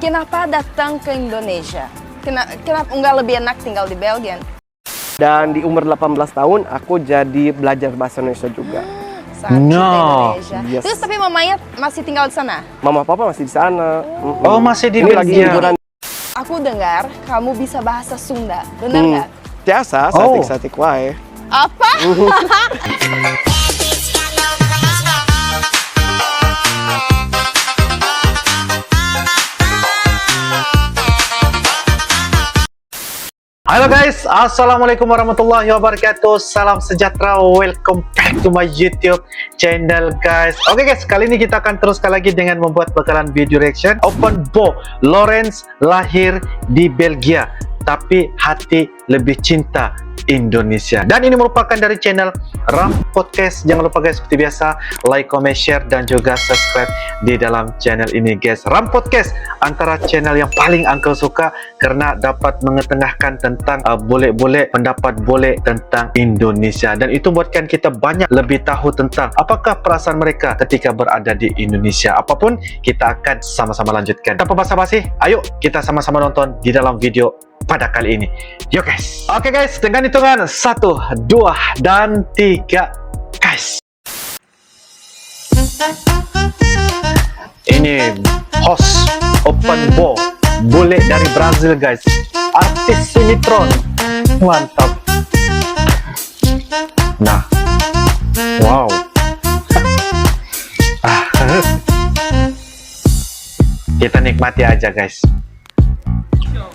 Kenapa datang ke Indonesia? Kenapa nggak lebih enak tinggal di Belgia? Dan di umur 18 tahun aku jadi belajar bahasa Indonesia juga. Saat cinta Indonesia. Yes. Terus tapi mamanya masih tinggal di sana? Mama papa masih di sana. Oh, masih di Ini lagi Belgia. liburan. Aku dengar kamu bisa bahasa Sunda, benar nggak? Biasa, satik-satik wae. Apa? Halo guys, assalamualaikum warahmatullahi wabarakatuh. Salam sejahtera, welcome back to my YouTube channel guys. Oke guys, kali ini kita akan teruskan lagi dengan membuat bakalan video reaction Open Bo. Lawrence lahir di Belgia, tapi hati lebih cinta Indonesia. Dan ini merupakan dari channel Ram Podcast. Jangan lupa guys, seperti biasa, like, comment, share, dan juga subscribe di dalam channel ini guys. Ram Podcast antara channel yang paling uncle suka karena dapat mengetengahkan tentang boleh-boleh, pendapat boleh tentang Indonesia. Dan itu buatkan kita banyak lebih tahu tentang apakah perasaan mereka ketika berada di Indonesia. Apapun, kita akan sama-sama lanjutkan. Tanpa basa-basi, ayo kita sama-sama nonton di dalam video pada kali ini. Yuk guys. Oke guys, dengan hitungan 1, 2, dan 3 guys. Ini host Open Bo, bule dari Brazil guys. Artis sinetron. Mantap. Nah. Wow. Kita nikmati aja guys.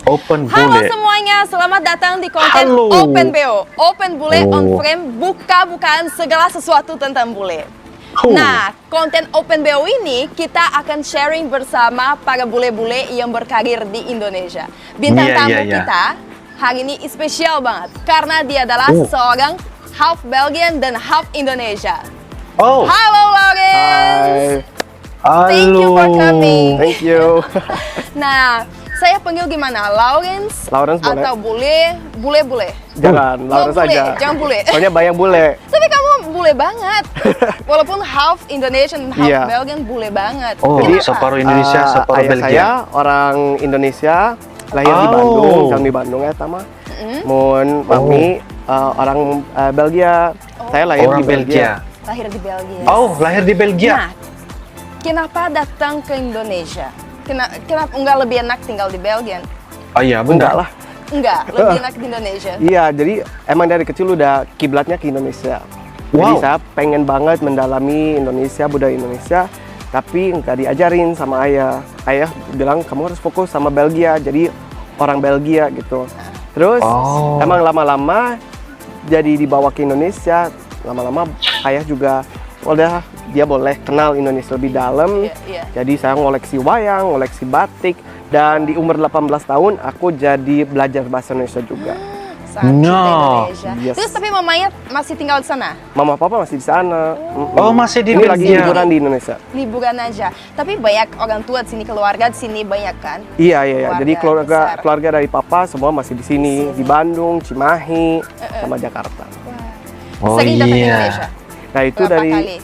Open Halo Bule. semuanya, selamat datang di konten Halo. Open BO. Open Bule on Oh. Frame, buka-bukaan segala sesuatu tentang bule. Oh. Nah, konten Open BO ini kita akan sharing bersama para bule-bule yang berkarir di Indonesia. Bintang Iya, tamu iya, iya. kita hari ini spesial banget karena dia adalah seorang half Belgian dan half Indonesia. Oh. Halo Lawrence. Hai, Thank you for coming. thank you. Nah, saya panggil gimana? Lawrence? Lawrence boleh. Atau bule? Jangan, Lawrence bule, aja. jangan bule. Soalnya banyak bule. Tapi kamu bule banget. Walaupun half Indonesian, half Iya. Belgian, bule banget. Oh, Kenapa? separuh Indonesia, separuh ayah Belgia. saya orang Indonesia, lahir di Oh. Bandung, kami di Bandung ya tama. Mun mami orang Belgia. Saya lahir Orang di Belgia. Lahir di Belgia. Oh, lahir di Belgia. Nah, kenapa datang ke Indonesia? Kenapa nggak lebih enak tinggal di Belgia? Oh iya, Enggak benar. lah. Enggak, lebih enak di Indonesia. Iya, jadi emang dari kecil udah kiblatnya ke Indonesia. Jadi Wow. saya pengen banget mendalami Indonesia, budaya Indonesia, tapi nggak diajarin sama ayah. Ayah bilang kamu harus fokus sama Belgia, jadi orang Belgia gitu. Terus Oh. emang lama-lama jadi dibawa ke Indonesia, lama-lama ayah juga udah dia boleh kenal Indonesia lebih dalam. Iya, iya. Jadi saya ngoleksi wayang, ngoleksi batik, dan di umur 18 tahun aku jadi belajar bahasa Indonesia juga. Saat cinta No. Indonesia. Yes. Terus tapi mamanya masih tinggal di sana? Mama papa masih di sana. Oh, masih di Ini lagi Belgia. liburan di Indonesia. Liburan aja. Tapi banyak orang tua di sini, keluarga di sini banyak kan? Iya, iya, iya. Jadi besar. keluarga dari papa semua masih di sini, di Bandung, Cimahi, sama Jakarta. Oh Sering datang ke iya. Indonesia? Nah, itu Berapa dari kali?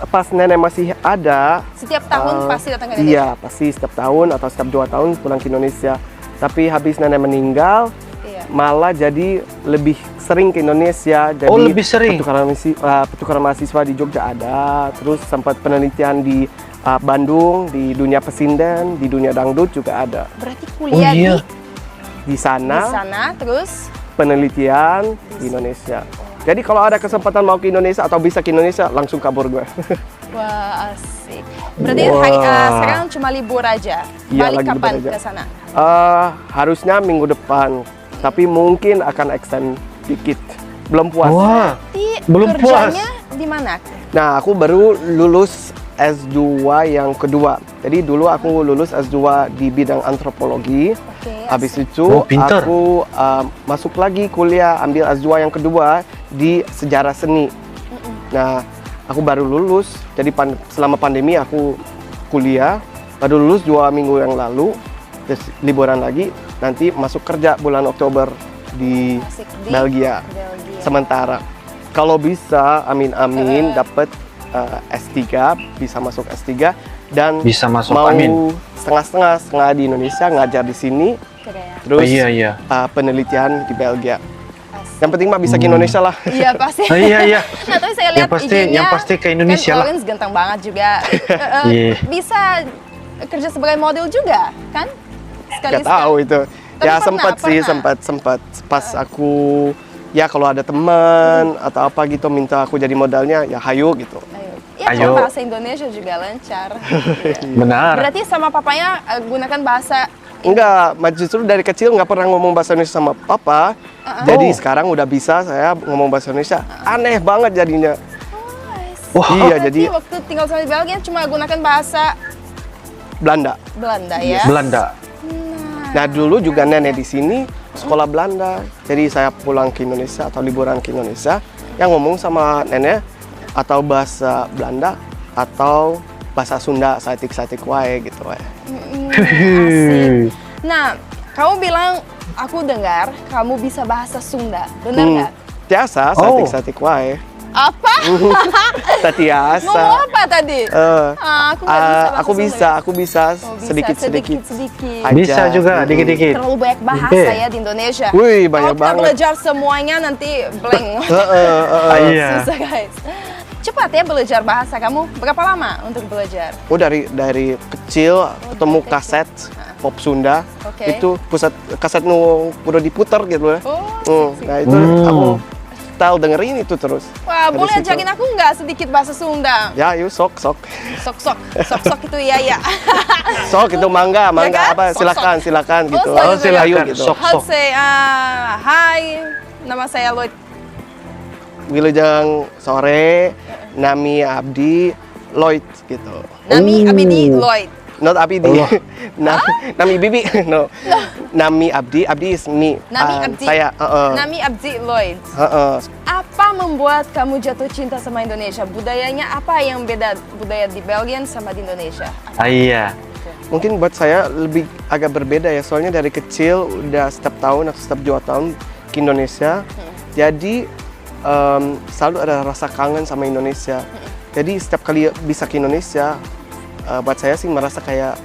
pas nenek masih ada. Setiap tahun pasti datang ke Indonesia? Iya, pasti setiap tahun atau setiap 2 tahun pulang ke Indonesia. Tapi habis nenek meninggal, Iya. malah jadi lebih sering ke Indonesia. Jadi Oh, lebih sering? pertukaran mahasiswa di Jogja ada, terus sempat penelitian di Bandung, di dunia pesinden, di dunia dangdut juga ada. Berarti kuliah Oh, iya. Di sana, di sana, terus penelitian di Indonesia. Jadi kalau ada kesempatan mau ke Indonesia atau bisa ke Indonesia, langsung kabur gue. wah asik. Berarti Wah. sekarang cuma libur aja. Iya, Balik lagi kapan libur aja. ke sana? Harusnya minggu depan, tapi mungkin akan extend dikit. Belum puas. Wah. Di Belum kerjanya di mana? Nah, aku baru lulus S2 yang kedua. Jadi dulu aku lulus S2 di bidang antropologi. Oke. Habis asik. itu Oh, pinter. aku masuk lagi kuliah, ambil S2 yang kedua di sejarah seni. Nah, aku baru lulus. Jadi selama pandemi aku kuliah. Baru lulus 2 minggu yang lalu. Terus liburan lagi. Nanti masuk kerja bulan Oktober di Asik. Di Belgia. Belgia. Sementara kalau bisa, amin-amin, dapat S3, bisa masuk S3, dan Bisa masuk, mau amin. setengah di Indonesia, ngajar di sini, Keren. terus iya. penelitian di Belgia. Yang penting mah bisa ke Indonesia lah. Iya pasti. Iya. Nah, tapi saya lihat yang pasti ke Indonesia kan lah. Lawrence ganteng banget juga. Iya. Bisa kerja sebagai model juga, kan? Gak tahu itu. Tapi Ya pernah, sempat pas aku ya kalau ada teman atau apa gitu minta aku jadi modalnya ya hayu gitu. Ya, Ayo. kalau bahasa Indonesia juga lancar. Benar. Berarti sama papanya gunakan bahasa Enggak, justru dari kecil nggak pernah ngomong bahasa Indonesia sama papa. Jadi sekarang udah bisa saya ngomong bahasa Indonesia. Aneh banget jadinya. Wah. Iya, Berarti jadi waktu tinggal sama di Belgia cuma gunakan bahasa Belanda. Belanda ya. Belanda. Nah dulu juga nenek di sini sekolah Belanda. Jadi saya pulang ke Indonesia atau liburan ke Indonesia, yang ngomong sama nenek atau bahasa Belanda atau bahasa Sunda, satik wae gitu wae. Asik. Nah, kamu bilang aku dengar kamu bisa bahasa Sunda, benar nggak? Biasa, satik wae. Apa? Tatiasa. Ngomong apa tadi? Aku nggak bisa bahasa Aku bisa, Sunda. aku bisa Oh, bisa, sedikit. sedikit. Aja. Bisa juga dikit-dikit. Terlalu banyak bahasa ya di Indonesia. Wih, banyak Kalau kita banget. belajar semuanya nanti blank. Iya. Susah guys. Cepat ya belajar bahasa kamu. Berapa lama untuk belajar? Oh dari kecil ketemu dari kaset pop Sunda. Oke. Itu pusat kaset nu udah diputar gitu ya. Oh, Nah itu aku style dengerin itu terus. wah, Dari boleh situ. ajarin aku nggak sedikit bahasa Sunda? Ya, yuk sok. Sok itu ya. Sok itu mangga Ya kan? apa Sok. silakan gitu. sok. Oh, silakan. Ayo gitu. Sok. How to say, hai, nama saya Lloyd. Wilujeng sore, nami Abdi Lloyd gitu. Nami Abidi Lloyd. Not Abdi. Nami Bibi. No. Nami Abdi is me. Nami Abdi. Saya, Nami Abdi Lloyd. Apa membuat kamu jatuh cinta sama Indonesia? Budayanya apa yang beda budaya di Belgia sama di Indonesia? Iya. Mungkin buat saya lebih agak berbeda ya, soalnya dari kecil udah setiap tahun atau setiap 2 tahun ke Indonesia. Jadi selalu ada rasa kangen sama Indonesia. Jadi setiap kali bisa ke Indonesia, buat saya sih merasa kayak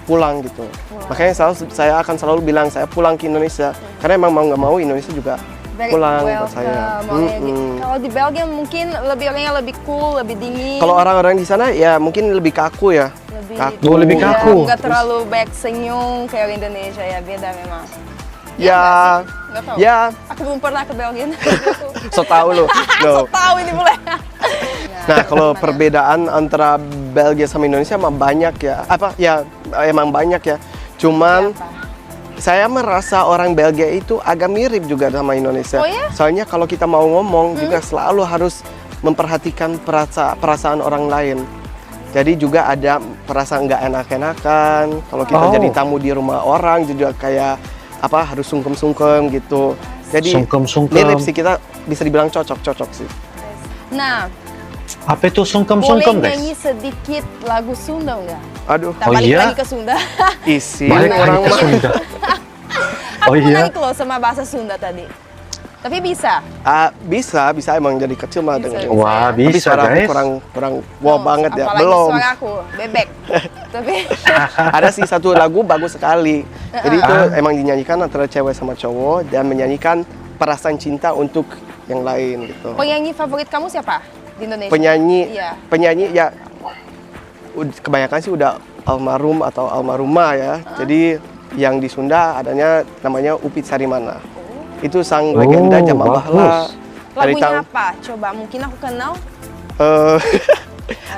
pulang gitu. Makanya saya akan selalu bilang saya pulang ke Indonesia. Karena emang mau nggak mau Indonesia juga pulang buat saya. Kalau di Belgia mungkin orangnya lebih cool, lebih dingin. Kalau orang-orang di sana ya mungkin lebih kaku ya. Lebih kaku. Nggak terlalu banyak senyum kayak Indonesia ya, beda memang. Ya, Nggak tahu. ya, Aku belum pernah ke Belgia. so tau lo. So tahu ini boleh. Nah, kalau perbedaan antara Belgia sama Indonesia emang banyak ya. Emang banyak ya. Cuman saya merasa orang Belgia itu agak mirip juga sama Indonesia. Oh ya? Soalnya kalau kita mau ngomong juga selalu harus memperhatikan perasaan orang lain. Jadi juga ada perasaan nggak enak-enakan. Kalau kita jadi tamu di rumah orang juga kayak harus sungkem-sungkem gitu. Jadi mirip sih, kita bisa dibilang cocok sih. Nah, Apa itu boleh sungkem-sungkem, guys? nyanyi sedikit lagu Sunda nggak? Aduh, Kita balik iya? lagi ke Sunda. isi Balik orang lagi ke mah. Sunda. Aku Oh iya? naik loh sama bahasa Sunda tadi. Tapi bisa. Bisa emang jadi kecil mah Bisa, dengerin. bisa. Wah, Tapi bisa, suara aku guys. kurang wow banget ya. Apalagi Belum. suara aku, bebek. Tapi Ada sih satu lagu bagus sekali. Jadi itu emang dinyanyikan antara cewek sama cowok dan menyanyikan perasaan cinta untuk yang lain gitu. penyanyi favorit kamu siapa di Indonesia? Iya. Penyanyi ya kebanyakan sih udah almarhum atau almarhumah ya. Jadi yang di Sunda adanya namanya Upit Sarimana. Itu sang legenda zaman bahla. Dari Lagunya apa? Coba mungkin aku kenal.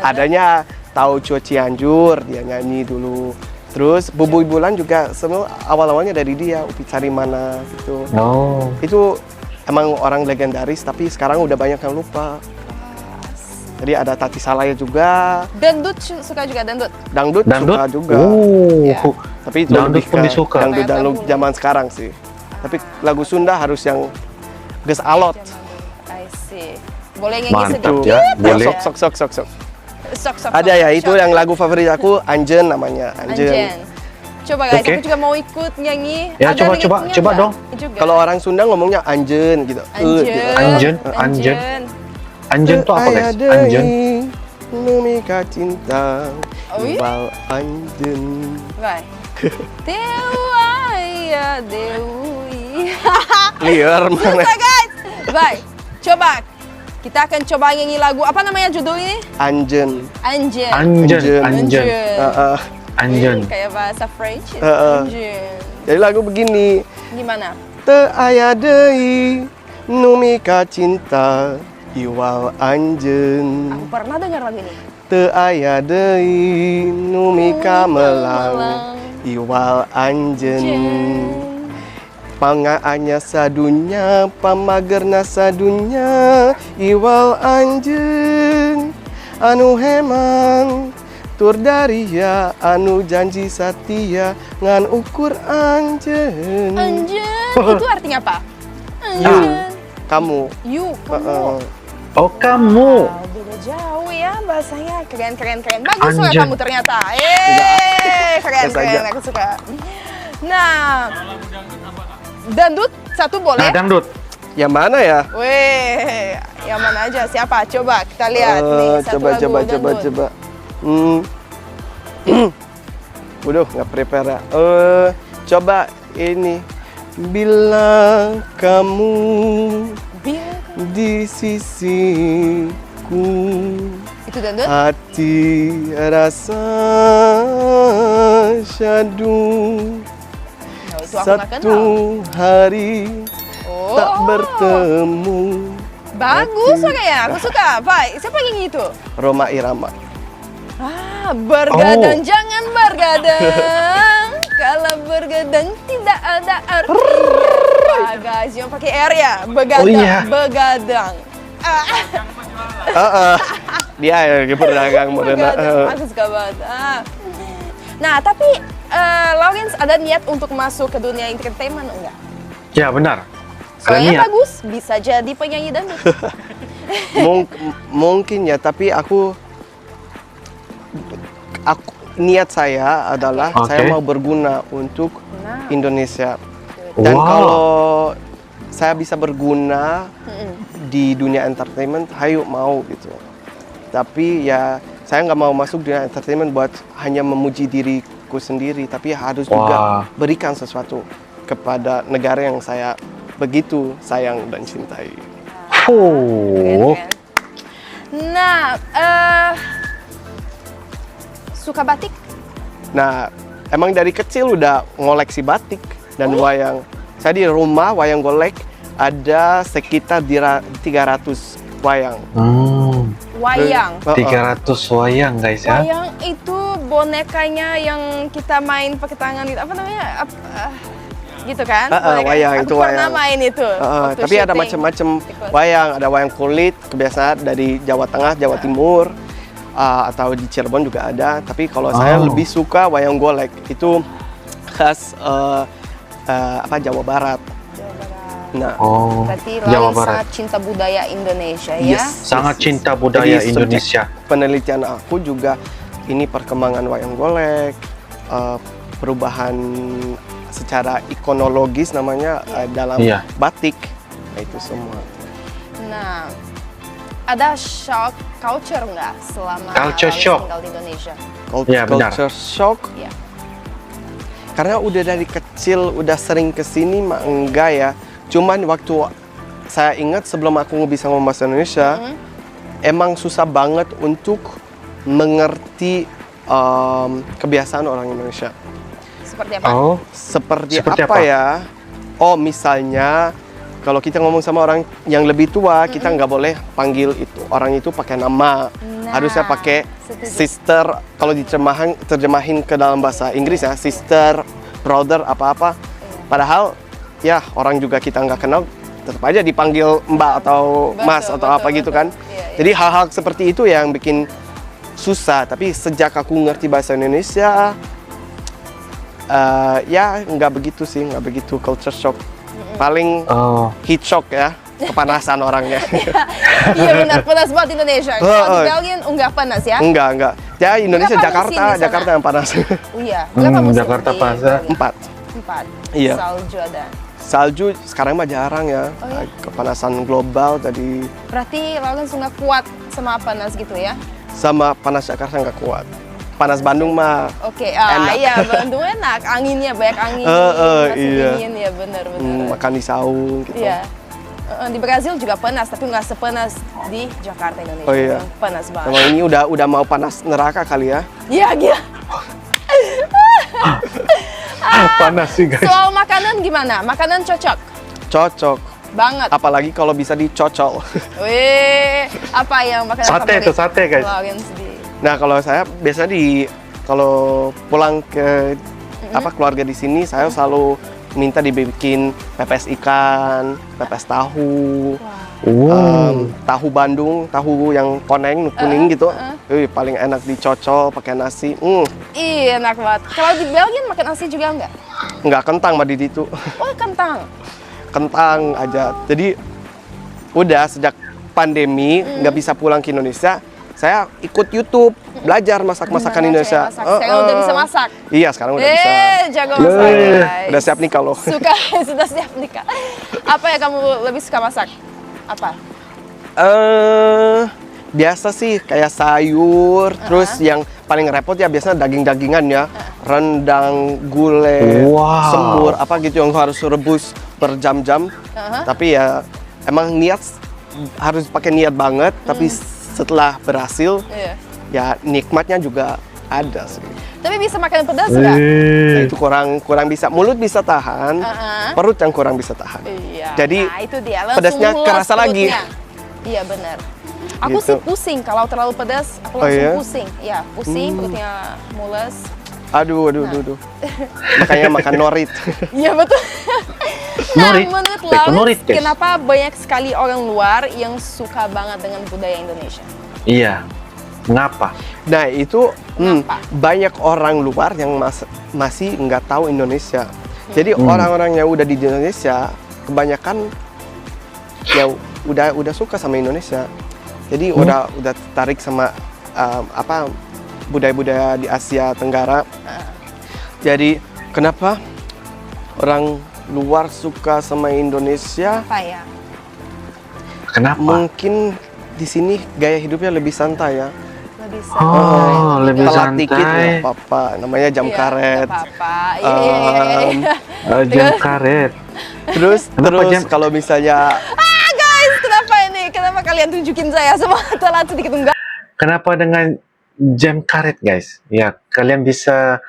Adanya Tahu Cua Cianjur, dia nyanyi dulu. Terus Bubui Bulan juga semua awal-awalnya dari dia, Upit Sarimana gitu. Oh. Itu emang orang legendaris tapi sekarang udah banyak yang lupa. Jadi ada Tati Salaya juga, Dangdut suka juga dangdut. dangdut suka juga. Ya. Tapi itu Dangdut lebih pun ke disuka. dangdut zaman sekarang sih. Tapi lagu Sunda harus yang ges alot. I see. Boleh nyanyi Mantap sedikit? ya, boleh. Sok. Sok. Ada ya, itu yang lagu favorit aku, Anjen namanya. Anjen. Coba guys, Oke. aku juga mau ikut nyanyi. Ya, Ada coba liriknya nggak? dong. Juga. Kalau orang Sunda ngomongnya Anjen gitu. Anjen. Anjen tuh apa, guys? Anjen. Numika cinta. Oh iya? Iwal anjen. Vai. Dewaya Dewi. Liar mana? Susah guys. Vai, coba. Kita akan coba nyanyi lagu. Apa namanya judul ini? Anjen. Anjen. Anjen. Anjen. Kayak bahasa French. Heeh. Anjen. Jadi lagu begini. Gimana? Teu aya deui nu mika cinta iwal anjeun. Aku pernah dengar lagu ini. Teu aya deui nu mika melang iwal anjeun. Pangaanya sadunya, pamagerna sadunya, iwal anjeun. Anu hemang, tur daria, anu janji satia, ngan ukur anjeun. Anjen. Itu artinya apa? You, Anjen. kamu. You, kamu. Oh, kamu. Wow, beda jauh ya bahasanya. Keren. Bagus suara Anjen. kamu ternyata. Keren. saja. Aku suka. Nah, dangdut satu boleh? Nah, dangdut. Yang mana ya? Weh, yang mana aja? Siapa? Coba kita lihat nih satu lagu dangdut. Coba. Waduh, nggak prepare ya. Coba ini. Bila kamu Bila- di sisiku, Itu dangdut? hati rasa syadu. Nah, itu aku nggak Satu kenal. hari tak Oh, bertemu. bagus suaranya. Aku suka. Baik, siapa yang nyanyi itu? Roma Irama. Bergadang, Oh. jangan bergadang. Kalau bergadang tidak ada artinya. Wah guys, yang pakai R ya, begadang, Oh, iya. begadang. Dia yang berdagang modern. Begadang, aku suka banget. Nah, tapi Lawrence ada niat untuk masuk ke dunia entertainment enggak? Ya, benar. Ada Soalnya niat. bagus, bisa jadi penyanyi dangdut. Mungkin ya, tapi aku niat saya adalah Oke. saya mau berguna untuk Nah. Indonesia. Dan Wow. kalau saya bisa berguna di dunia entertainment, hayu mau gitu. Tapi ya saya nggak mau masuk dunia entertainment buat hanya memuji diriku sendiri, tapi harus juga berikan sesuatu kepada negara yang saya begitu sayang dan cintai. Oh. Keren. Nah, suka batik? Nah, emang dari kecil udah ngoleksi batik dan wayang. Saya di rumah wayang golek ada sekitar 300 wayang. Wayang. 300 wayang, guys ya. Wayang itu bonekanya yang kita main pakai tangan gitu. Apa namanya? Gitu kan? Boneka. Wayang Aku itu pernah wayang. main itu. waktu Tapi ada syuting. macam-macam Ikut. wayang. Ada wayang kulit, kebiasaan dari Jawa Tengah, Jawa Timur, atau di Cirebon juga ada. Tapi kalau saya lebih suka wayang golek. Itu khas Jawa Barat. Jawa Barat. Nah, Berarti Jawa Lawrence Barat. sangat cinta budaya Indonesia ya? yes, Sangat yes. cinta budaya Jadi, subjek Indonesia. Penelitian aku juga ini perkembangan wayang golek, perubahan secara ikonologis namanya dalam Iya. batik. Nah, itu semua. Nah, ada shock culture nggak selama Culture Lawrence shock. tinggal di Indonesia? Iya, benar. Culture shock. Iya. Karena udah dari kecil udah sering kesini mah enggak ya. Cuman waktu saya ingat sebelum aku bisa ngomong bahasa Indonesia, emang susah banget untuk mengerti kebiasaan orang Indonesia. Seperti apa? Oh, Seperti Seperti apa apa? ya? Oh, misalnya kalau kita ngomong sama orang yang lebih tua, kita nggak boleh panggil itu orang itu pakai nama. Nah, Harusnya pakai setuju. sister. Kalau terjemahin ke dalam bahasa Inggris ya, sister, brother, apa-apa. Padahal ya orang juga kita nggak kenal, tetap aja dipanggil mbak atau mas Betul, atau apa betul, gitu betul. kan. Iya, iya. Jadi hal-hal seperti itu yang bikin susah. Tapi sejak aku ngerti bahasa Indonesia, ya nggak begitu sih, nggak begitu culture shock. Paling heat shock ya, kepanasan orangnya. Iya benar, panas banget Indonesia. Kalau di Belgia nggak panas ya? Enggak. Ya Indonesia, Berapa musim di sana? Jakarta yang panas. Oh iya, berapa musim Jakarta di panas. Belgia? 4. 4. Iya. Salju ada. Salju sekarang mah jarang ya. Oh, iya? Kepanasan global tadi Berarti Lawrence nggak kuat sama panas gitu ya? sama panas Jakarta nggak kuat. Panas Bandung mah. Oke, enak. iya Bandung enak, anginnya banyak angin, masuk iya. dingin ya benar-benar. Makan di saung gitu. Iya. Di Brazil juga panas, tapi nggak sepanas di Jakarta Indonesia. Oh, iya. Panas banget. Emang ini udah mau panas neraka kali ya. Iya gila. Panas sih guys. Soal makanan gimana? Makanan cocok Cocok. banget. Apalagi kalau bisa dicocol. Wih, apa yang makanan Sate favorit? itu sate guys. Lawrence di Nah, kalau saya biasanya kalau pulang ke keluarga di sini, saya selalu minta dibikin pepes ikan, pepes tahu, tahu Bandung, tahu yang kuning gitu. Paling enak dicocol pakai nasi. Ih, enak banget. Kalau di Belgia makan nasi juga enggak? Nggak kentang mah di situ. Oh, kentang. Kentang aja. Jadi udah sejak pandemi nggak bisa pulang ke Indonesia, saya ikut YouTube belajar masakan Indonesia. Sekarang udah bisa masak. Iya, sekarang udah bisa. Jago masak, guys. Udah siap nikah loh. Sudah siap nikah. Apa yang kamu lebih suka masak? Apa? Biasa sih kayak sayur, terus yang paling repot ya biasanya daging-dagingan ya, rendang, gulai, semur, apa gitu yang harus rebus berjam-jam. Tapi ya emang harus pakai niat banget, tapi setelah berhasil, ya nikmatnya juga ada sih. Tapi bisa makan pedas nggak? Nah, itu kurang bisa. Mulut bisa tahan, perut yang kurang bisa tahan. Iya. Jadi nah, itu dia. Langsung pedasnya mules kerasa lagi. perutnya. Iya benar. Aku Gitu. sih pusing kalau terlalu pedas. Aku langsung iya? pusing. Ya pusing, perutnya mules. Aduh. Makanya makan norit. Iya betul. Nah, Norit? menurut Itu norit, Lawrence, guys. kenapa banyak sekali orang luar yang suka banget dengan budaya Indonesia? Iya. Mengapa? Nah itu Kenapa? banyak orang luar yang masih nggak tahu Indonesia. Jadi orang-orang yang udah di Indonesia kebanyakan ya udah suka sama Indonesia. Jadi udah tertarik sama budaya-budaya di Asia Tenggara. Jadi kenapa orang luar suka sama Indonesia? Apa ya? Kenapa? Mungkin di sini gaya hidupnya lebih santai ya. Lebih Oh, lebih Telat dikit nggak santai. apa-apa, namanya jam karet. Nggak apa-apa. Iya. Jam karet. Terus Kenapa jam? kalau misalnya Guys, kenapa ini? Kenapa kalian tunjukin saya semua telat sedikit enggak? Kenapa dengan jam karet guys? Ya, kalian bisa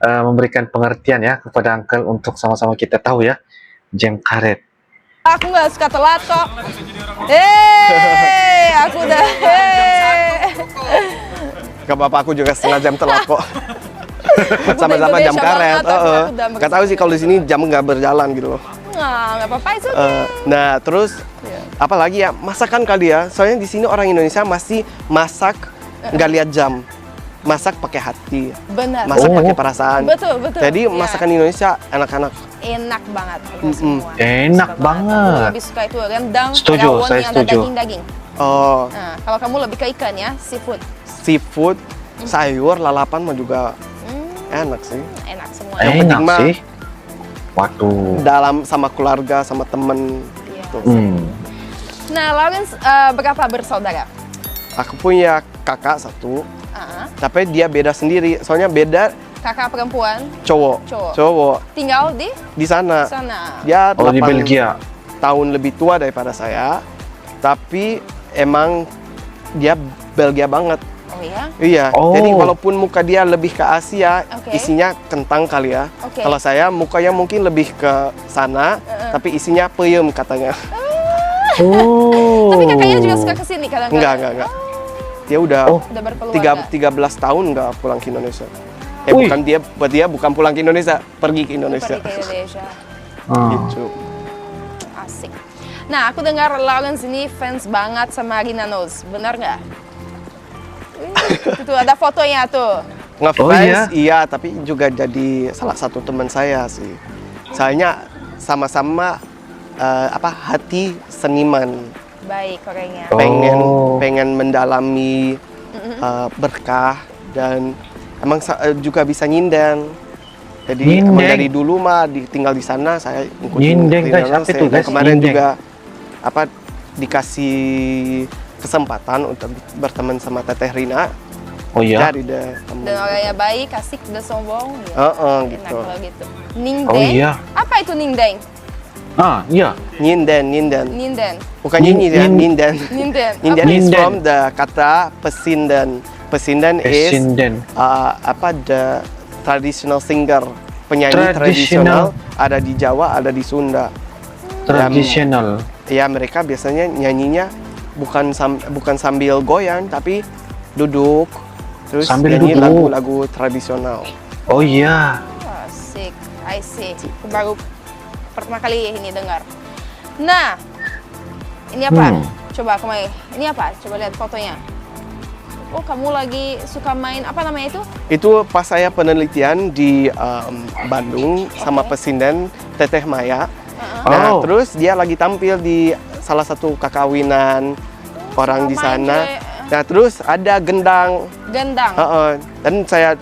memberikan pengertian ya kepada Uncle untuk sama-sama kita tahu ya. Jam karet. Aku nggak suka telat kok. Aku udah. gak apa-apa, aku juga setengah jam telat kok. Sama-sama jam Indonesia karet. banget, aku udah Gak tahu sih kalau di sini jam nggak berjalan gitu loh. Nggak apa-apa itu. Okay. Nah terus apalagi ya masakan kali ya. Soalnya di sini orang Indonesia masih masak nggak lihat jam. Masak pakai hati. Benar. Masak pakai perasaan. Betul. Jadi Ya. masakan Indonesia enak-enak. Enak banget kita semua. Enak Suka banget. Aku lebih suka itu rendang, Setuju, rawon saya yang ada setuju. daging-daging. Oh, Nah, kalau kamu lebih ke ikan ya, seafood. seafood, sayur, lalapan mah juga enak sih. Enak semua. Yang Enak penting mah sih. Waduh. dalam sama keluarga, sama temen. Iya. Tuh. Nah, Lawrence berapa bersaudara? Aku punya kakak satu, Ah, tapi dia beda sendiri. Soalnya beda kakak perempuan cowok. Cowok. tinggal di sana. sana. Dia Oh, di 8 Belgia. tahun lebih tua daripada saya, tapi emang dia Belgia banget. Oh ya? Iya. Oh. Jadi walaupun muka dia lebih ke Asia, Oke. isinya kentang kali ya. Oke. Kalau saya mukanya mungkin lebih ke sana, tapi isinya peyem katanya. Oh. Tapi kakaknya juga suka kesini kadang-kadang. Enggak. Dia udah Udah berkeluarga. 13 tahun nggak pulang ke Indonesia. Wih. Buat dia bukan pulang ke Indonesia, pergi ke Indonesia. Pergi ke Indonesia. Gitu. Asik. Nah, aku dengar Lawrence ini fans banget sama Rina Nose. Benar nggak? Itu ada fotonya tuh. Ngefans, iya, tapi juga jadi salah satu teman saya sih. Soalnya sama-sama hati seniman. Baik orangnya. Pengen mendalami berkah dan emang juga bisa nyinden. Jadi emang dari dulu mah tinggal di sana saya ikutin Nyinden, guys. Rina Apa Nose. itu, Dan guys? kemarin Nyinden. juga dikasih kesempatan untuk berteman sama Teteh Rina. Oh iya. Cari deh teman. Dan orangnya baik, asik, dan sombong. Ya. Enak Gitu. kalau gitu. Ningdeng. Oh iya. Apa itu ningdeng? Ah, iya. Nyinden. Ninden. Bukan nyinyi ya, ninden. Ninden. Ninden is Ninden. from the kata pesinden. Pesinden is Pesinden. the traditional singer, penyanyi tradisional ada di Jawa, ada di Sunda. Tradisional. Ya mereka biasanya nyanyinya bukan sambil goyang tapi duduk terus Sambil nyanyi duduk. lagu-lagu tradisional. Oh iya. Asik, I see. Aku baru pertama kali ini dengar. Nah, ini apa? Coba aku main. Ini apa? Coba lihat fotonya. Oh, kamu lagi suka main apa namanya itu? Itu pas saya penelitian di Bandung sama pesinden Teteh Maya. Nah, Oh. terus dia lagi tampil di salah satu kakawinan orang di main sana. juga. Nah, terus ada gendang. Gendang. Dan saya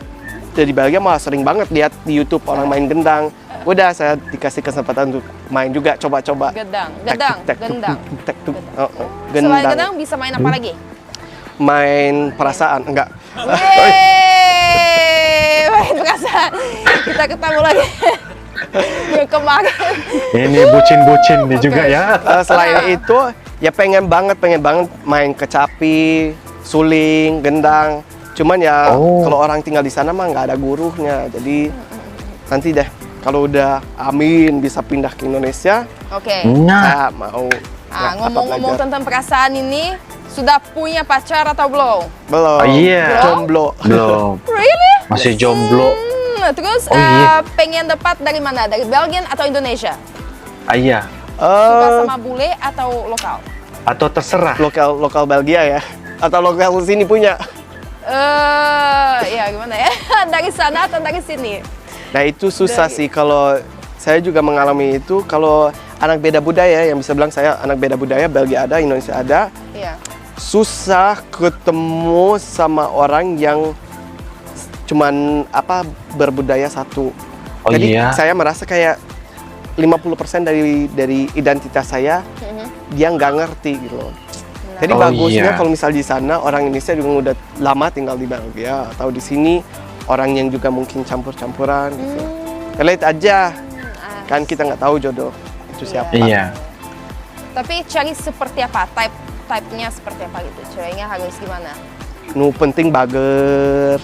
dari Belgia malah sering banget lihat di YouTube orang main gendang. Udah saya dikasih kesempatan untuk main juga, coba-coba. Gendang. Gendang. Selain gendang bisa main apa lagi? Main perasaan, enggak. Yeay, main perasaan. Kita ketemu lagi. Yang kemarin. Ini bucin-bucin nih juga ya. Selain itu, ya pengen banget main kecapi, suling, gendang. Cuman ya kalau orang tinggal di sana mah nggak ada gurunya. Jadi nanti deh kalau udah amin bisa pindah ke Indonesia, Oke. saya mau. Ngomong-ngomong tentang perasaan ini, sudah punya pacar atau belum? Belum. Oh, iya. Jomblo. Belum. Really? Masih jomblo. Terus Oh, iya. pengen dapat dari mana? Dari Belgia atau Indonesia? Ah, iya. Suka sama bule atau lokal? Atau terserah. Lokal Belgia ya, atau lokal sini punya. Ya gimana ya? Dari sana atau dari sini? Nah itu susah sih, kalau saya juga mengalami itu. Kalau anak beda budaya, yang bisa bilang saya anak beda budaya, Belgia ada, Indonesia ada, Iya. susah ketemu sama orang yang cuman berbudaya satu. Oh, Jadi iya. saya merasa kayak 50% dari identitas saya dia nggak ngerti gitu loh. Jadi Oh, bagusnya iya. kalau misal di sana orang Indonesia juga udah lama tinggal di Belgia, atau di sini orang yang juga mungkin campur-campuran gitu. Lihat aja, kan kita nggak tahu jodoh itu siapa. Iya. Tapi cari seperti apa? Type-nya seperti apa gitu? Ceweknya harus gimana? Nu penting bager,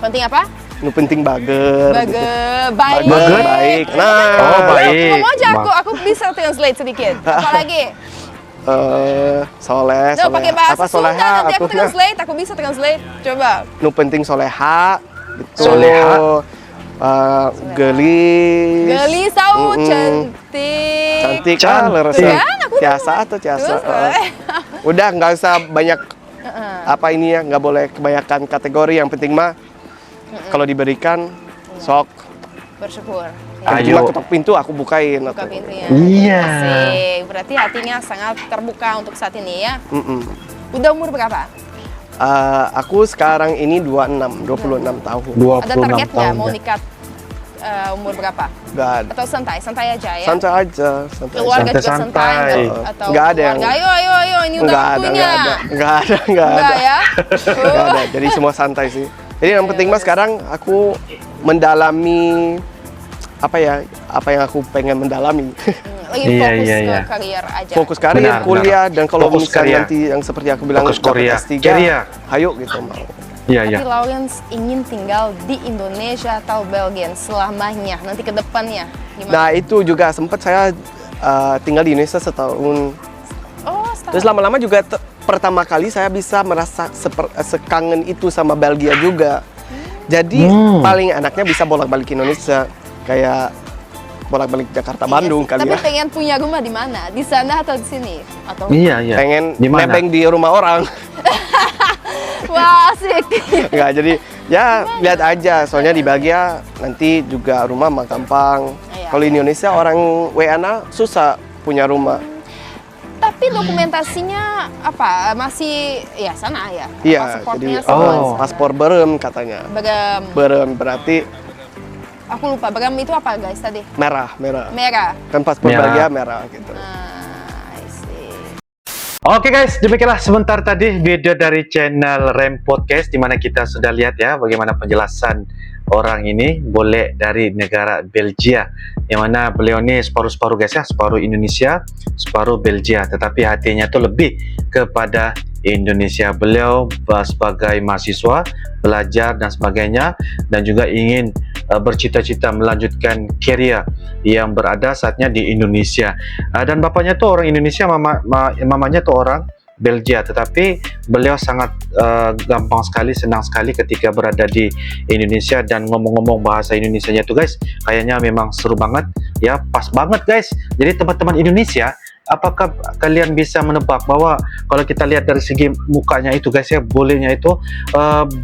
Penting apa? nu penting bager. Gitu. Baik. Baik. Nah, Oh, baik. Ngomong aja aku bisa translate sedikit. Apalagi? Soleh, No, pakai bahasa Sunda, soleha, nanti aku atuhna. translate, aku bisa translate. Coba. Nu penting soleha, gitu. Soleha. Gelis. Gelis tahu, Mm-mm. cantik. Cantik, Cantik. leres. Kan, aku Tiasa atau tiasa. Terus, Udah, nggak usah banyak apa ini ya, nggak boleh kebanyakan kategori. Yang penting mah kalau diberikan sok. Bersyukur. Ayo. Cuma ketok pintu aku bukain. Buka atau- pintunya. Iya. Asik. Berarti hatinya sangat terbuka untuk saat ini ya. Mm-mm. Udah umur berapa? Aku sekarang ini 26 tahun. 26 Ada target nggak tahun. mau ya. nikah umur berapa? Nggak ada. Atau santai aja ya? Santai aja, santai aja. Keluarga juga Santai-santai. santai nggak? Atau Nggak ada yang- keluarga, ayo, ini udah waktunya. nggak ada. Enggak ya? Nggak ada. Jadi semua santai sih. Jadi yang penting mah sekarang aku mendalami apa yang aku pengen mendalami. Lagi Iya, fokus iya, ke iya. karier aja. Fokus karir, Benar, kuliah, dan kalau Fokus misalnya karir. nanti yang seperti aku bilang Fokus dapat Korea. S3, Korea. ayo gitu mau. Iya, iya. Tapi Lawrence ingin tinggal di Indonesia atau Belgia selamanya, nanti ke depannya gimana? Nah itu juga sempat saya tinggal di Indonesia setahun. Oh, setahun. Terus lama-lama juga pertama kali saya bisa merasa sekangen itu sama Belgia juga. Jadi paling enaknya bisa bolak-balik ke Indonesia, kayak bolak-balik Jakarta, Bandung Iya sih. kali Tapi ya. pengen punya rumah di mana? Di sana atau di sini? Atau Iya, iya. Pengen Di mana? nebeng di rumah orang. wah asik. Enggak, jadi ya lihat aja. Soalnya di Belgia nanti juga rumah mah gampang. Iya. Kalau di Indonesia orang WNA susah punya rumah. Tapi dokumentasinya apa? Masih ya sana ya? Iya, Pasportnya jadi semua Oh. sana. paspor berem katanya. Berem. Berem berarti Aku lupa, berem itu apa guys tadi? merah. Merah. Kan paspor Merah. Belgia merah gitu. I see. Oke guys, demikianlah sebentar tadi video dari channel Rem Podcast, di mana kita sudah lihat ya bagaimana penjelasan orang ini, boleh dari negara Belgia, yang mana beliau ini separuh-separuh guys ya, separuh Indonesia, separuh Belgia, tetapi hatinya tuh lebih kepada Indonesia. Beliau sebagai mahasiswa belajar dan sebagainya, dan juga ingin bercita-cita melanjutkan career yang berada saatnya di Indonesia. Dan bapaknya tuh orang Indonesia, mamanya tuh orang Belgia, tetapi beliau sangat gampang sekali, senang sekali ketika berada di Indonesia, dan ngomong-ngomong bahasa Indonesianya tuh guys, kayaknya memang seru banget ya, pas banget guys. Jadi teman-teman Indonesia, apakah kalian bisa menebak bahwa kalau kita lihat dari segi mukanya itu guys ya, bolehnya itu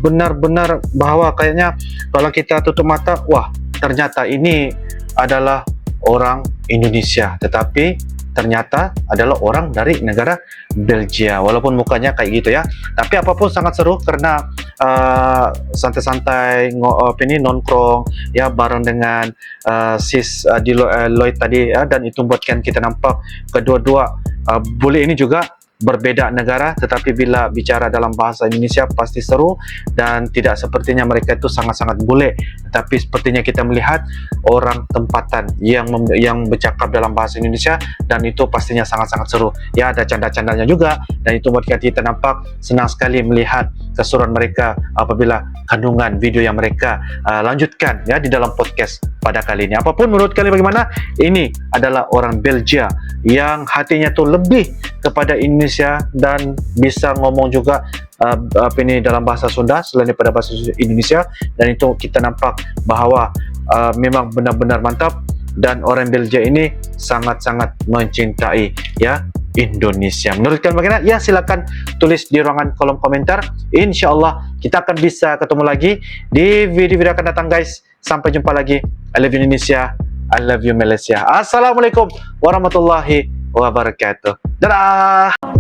benar-benar bahwa kayaknya kalau kita tutup mata, wah ternyata ini adalah orang Indonesia, tetapi ternyata adalah orang dari negara Belgia, walaupun mukanya kayak gitu ya. Tapi apapun sangat seru karena santai-santai nongkrong ya bareng dengan sis Lloyd tadi ya, dan itu buatkan kita nampak kedua-dua bule ini juga berbeda negara, tetapi bila bicara dalam bahasa Indonesia pasti seru, dan tidak sepertinya mereka itu sangat-sangat bule, tapi sepertinya kita melihat orang tempatan yang bercakap dalam bahasa Indonesia, dan itu pastinya sangat-sangat seru ya. Ada canda-candanya juga, dan itu buat kita nampak senang sekali melihat keseruan mereka apabila kandungan video yang mereka lanjutkan ya di dalam podcast pada kali ini. Apapun menurut kalian bagaimana, ini adalah orang Belgia yang hatinya tuh lebih kepada Indonesia dan bisa ngomong juga dalam bahasa Sunda selain daripada bahasa Indonesia, dan itu kita nampak bahwa memang benar-benar mantap, dan orang Belgia ini sangat-sangat mencintai ya Indonesia. Menurut kalian bagaimana? Ya silakan tulis di ruangan kolom komentar. Insya Allah kita akan bisa ketemu lagi di video-video akan datang guys. Sampai jumpa lagi. I love you Indonesia, I love you Malaysia. Assalamualaikum warahmatullahi wabarakatuh. Dadah.